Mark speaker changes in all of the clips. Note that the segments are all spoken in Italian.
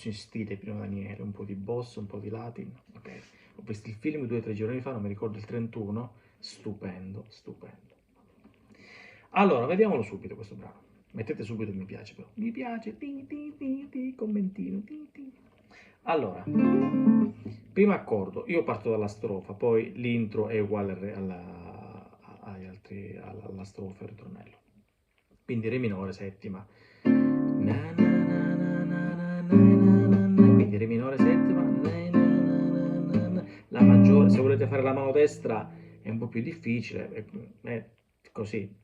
Speaker 1: in stile Pino Daniele, un po' di bossa, un po' di latin. Ok, ho visto il film 2 o 3 giorni fa, non mi ricordo il 31, stupendo, stupendo. Allora, vediamolo subito questo brano. Mettete subito il mi piace però. Mi piace, commentino, Allora, primo accordo, io parto dalla strofa, poi l'intro è uguale alla strofa e al ritornello. Quindi re minore, settima. Quindi re minore, settima. La maggiore, se volete fare la mano destra è un po' più difficile, è così.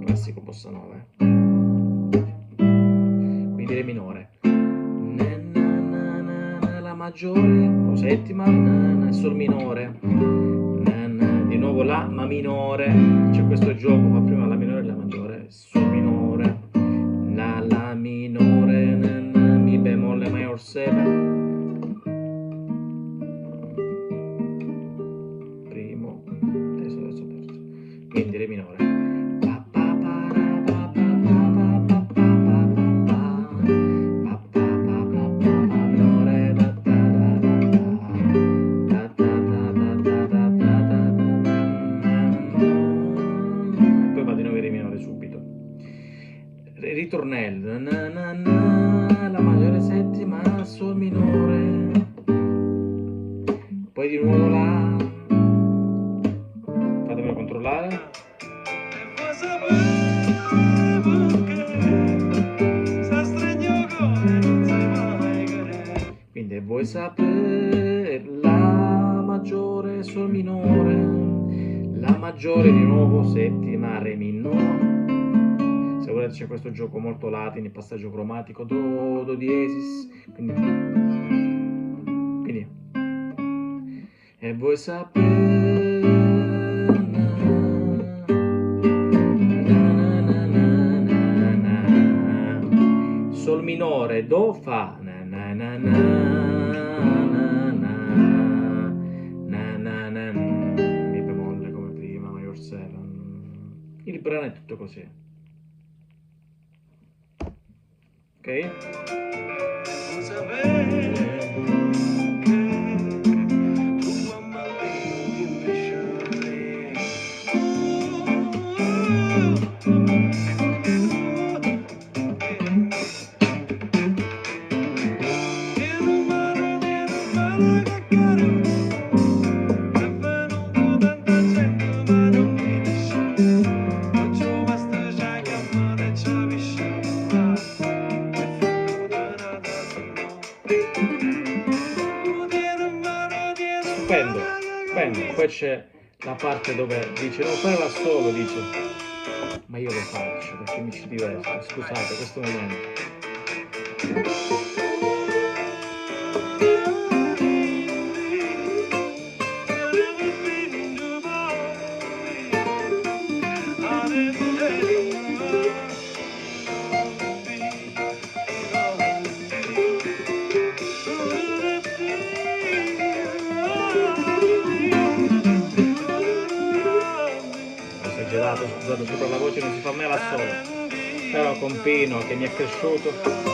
Speaker 1: Classico bossa nova, quindi re minore. La maggiore, o settima, sol minore. Di nuovo la, ma minore. C'è questo gioco, fa prima la minore e la maggiore, sol minore. La minore, mi bemolle minor 7. Primo, terzo, terzo. Quindi re minore. Poi vado in re minore subito. Ritornello. La maggiore settima, sol minore. Poi di nuovo la. Fatemelo controllare. Quindi vuoi sapere la maggiore sol minore, la maggiore di nuovo settima re minore. Se volete c'è questo gioco molto latino, il passaggio cromatico do diesis, quindi e vuoi sapere sol minore do fa mi bemolle come prima, major 7. Il brano è tutto così, ok? Stupendo, stupendo. Poi c'è la parte dove dice non fare l'assolo, dice ma io lo faccio perché mi ci diverto, scusate questo momento. Esagerato, scusate, sopra la voce non si fa mai l'assolo, però con Pino che mi è cresciuto.